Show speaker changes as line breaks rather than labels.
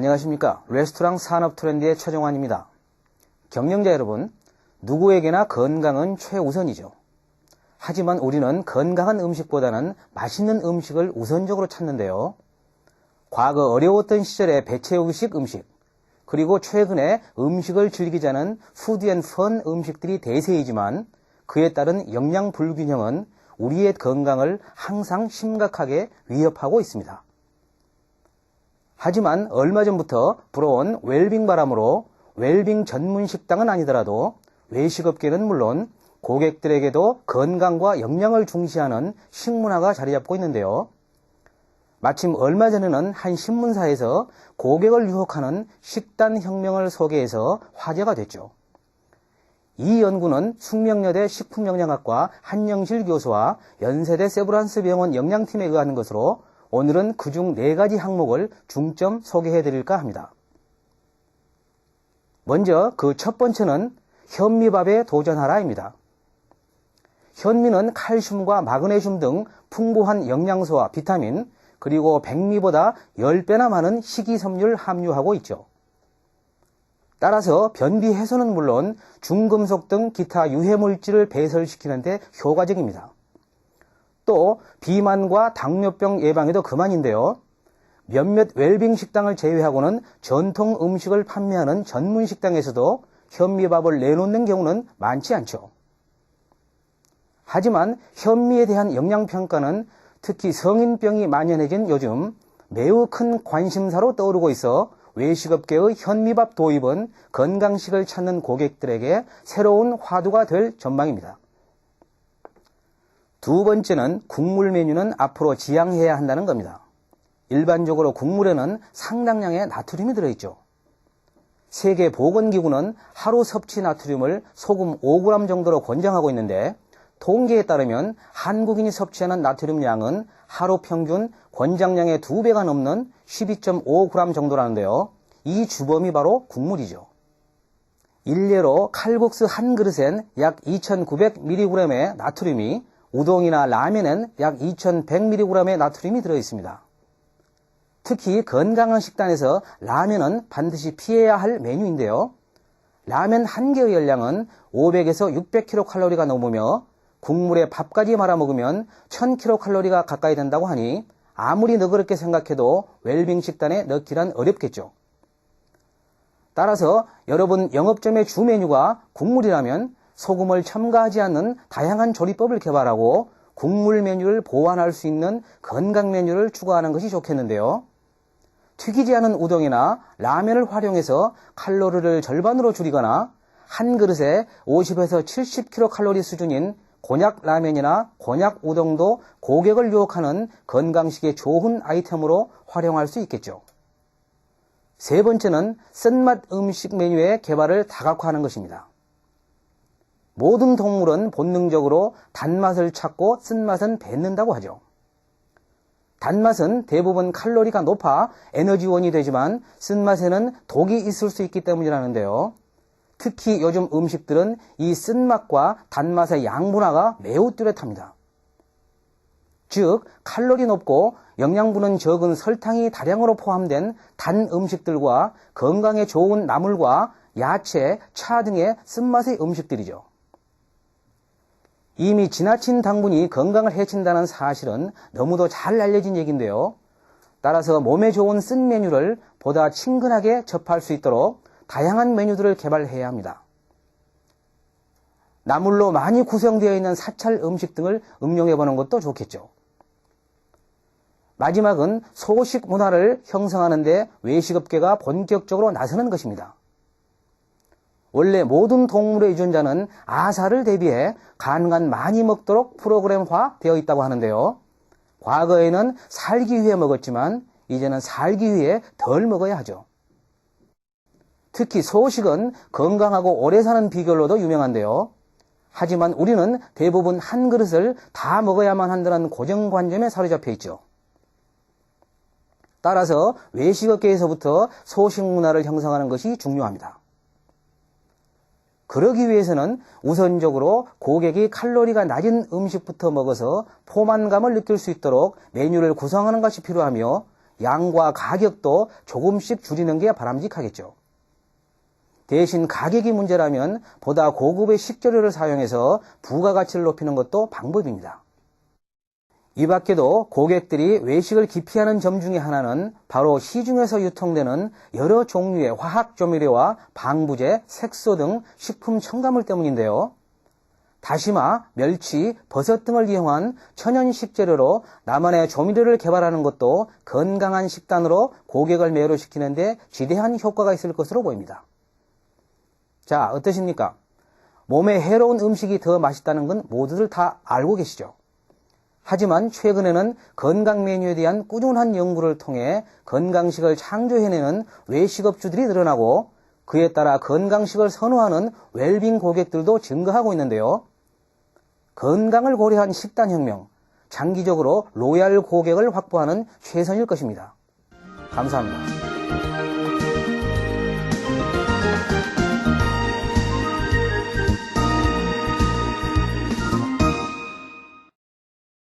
안녕하십니까. 레스토랑 산업 트렌드의 최정환입니다. 경영자 여러분, 누구에게나 건강은 최우선이죠. 하지만 우리는 건강한 음식보다는 맛있는 음식을 우선적으로 찾는데요. 과거 어려웠던 시절의 배채우식 음식, 그리고 최근에 음식을 즐기자는 푸드 앤 펀 음식들이 대세이지만 그에 따른 영양 불균형은 우리의 건강을 항상 심각하게 위협하고 있습니다. 하지만 얼마 전부터 불어온 웰빙 바람으로 웰빙 전문 식당은 아니더라도 외식업계는 물론 고객들에게도 건강과 영양을 중시하는 식문화가 자리 잡고 있는데요. 마침 얼마 전에는 한 신문사에서 고객을 유혹하는 식단 혁명을 소개해서 화제가 됐죠. 이 연구는 숙명여대 식품영양학과 한영실 교수와 연세대 세브란스 병원 영양팀에 의한 것으로 오늘은 그중 4가지 항목을 중점 소개해 드릴까 합니다. 먼저 그 첫 번째는 현미밥에 도전하라입니다. 현미는 칼슘과 마그네슘 등 풍부한 영양소와 비타민, 그리고 백미보다 10배나 많은 식이섬유를 함유하고 있죠. 따라서 변비 해소는 물론 중금속 등 기타 유해물질을 배설시키는 데 효과적입니다. 또 비만과 당뇨병 예방에도 그만인데요. 몇몇 웰빙 식당을 제외하고는 전통 음식을 판매하는 전문 식당에서도 현미밥을 내놓는 경우는 많지 않죠. 하지만 현미에 대한 영양평가는 특히 성인병이 만연해진 요즘 매우 큰 관심사로 떠오르고 있어 외식업계의 현미밥 도입은 건강식을 찾는 고객들에게 새로운 화두가 될 전망입니다. 두 번째는 국물 메뉴는 앞으로 지양해야 한다는 겁니다. 일반적으로 국물에는 상당량의 나트륨이 들어있죠. 세계보건기구는 하루 섭취 나트륨을 소금 5g 정도로 권장하고 있는데 통계에 따르면 한국인이 섭취하는 나트륨 양은 하루 평균 권장량의 2배가 넘는 12.5g 정도라는데요. 이 주범이 바로 국물이죠. 일례로 칼국수 한 그릇엔 약 2,900mg의 나트륨이, 우동이나 라면엔 약 2,100mg의 나트륨이 들어있습니다. 특히 건강한 식단에서 라면은 반드시 피해야 할 메뉴인데요. 라면 한 개의 열량은 500에서 600kcal가 넘으며 국물에 밥까지 말아 먹으면 1000kcal가 가까이 된다고 하니 아무리 너그럽게 생각해도 웰빙 식단에 넣기란 어렵겠죠. 따라서 여러분 영업점의 주 메뉴가 국물이라면 소금을 첨가하지 않는 다양한 조리법을 개발하고 국물 메뉴를 보완할 수 있는 건강 메뉴를 추가하는 것이 좋겠는데요. 튀기지 않은 우동이나 라면을 활용해서 칼로리를 절반으로 줄이거나 한 그릇에 50에서 70kcal 수준인 곤약 라면이나 곤약 우동도 고객을 유혹하는 건강식의 좋은 아이템으로 활용할 수 있겠죠. 세 번째는 쓴맛 음식 메뉴의 개발을 다각화하는 것입니다. 모든 동물은 본능적으로 단맛을 찾고 쓴맛은 뱉는다고 하죠. 단맛은 대부분 칼로리가 높아 에너지원이 되지만 쓴맛에는 독이 있을 수 있기 때문이라는데요. 특히 요즘 음식들은 이 쓴맛과 단맛의 양분화가 매우 뚜렷합니다. 즉 칼로리 높고 영양분은 적은 설탕이 다량으로 포함된 단 음식들과 건강에 좋은 나물과 야채, 차 등의 쓴맛의 음식들이죠. 이미 지나친 당분이 건강을 해친다는 사실은 너무도 잘 알려진 얘기인데요. 따라서 몸에 좋은 쓴 메뉴를 보다 친근하게 접할 수 있도록 다양한 메뉴들을 개발해야 합니다. 나물로 많이 구성되어 있는 사찰 음식 등을 응용해보는 것도 좋겠죠. 마지막은 소식 문화를 형성하는 데 외식업계가 본격적으로 나서는 것입니다. 원래 모든 동물의 유전자는 아사를 대비해 가능한 많이 먹도록 프로그램화 되어 있다고 하는데요. 과거에는 살기 위해 먹었지만 이제는 살기 위해 덜 먹어야 하죠. 특히 소식은 건강하고 오래 사는 비결로도 유명한데요. 하지만 우리는 대부분 한 그릇을 다 먹어야만 한다는 고정관념에 사로잡혀 있죠. 따라서 외식업계에서부터 소식 문화를 형성하는 것이 중요합니다. 그러기 위해서는 우선적으로 고객이 칼로리가 낮은 음식부터 먹어서 포만감을 느낄 수 있도록 메뉴를 구성하는 것이 필요하며 양과 가격도 조금씩 줄이는 게 바람직하겠죠. 대신 가격이 문제라면 보다 고급의 식재료를 사용해서 부가가치를 높이는 것도 방법입니다. 이 밖에도 고객들이 외식을 기피하는 점 중에 하나는 바로 시중에서 유통되는 여러 종류의 화학조미료와 방부제, 색소 등 식품 첨가물 때문인데요. 다시마, 멸치, 버섯 등을 이용한 천연 식재료로 나만의 조미료를 개발하는 것도 건강한 식단으로 고객을 매료시키는 데 지대한 효과가 있을 것으로 보입니다. 자, 어떠십니까? 몸에 해로운 음식이 더 맛있다는 건 모두들 다 알고 계시죠? 하지만 최근에는 건강 메뉴에 대한 꾸준한 연구를 통해 건강식을 창조해내는 외식업주들이 늘어나고 그에 따라 건강식을 선호하는 웰빙 고객들도 증가하고 있는데요. 건강을 고려한 식단혁명, 장기적으로 로얄 고객을 확보하는 최선일 것입니다. 감사합니다.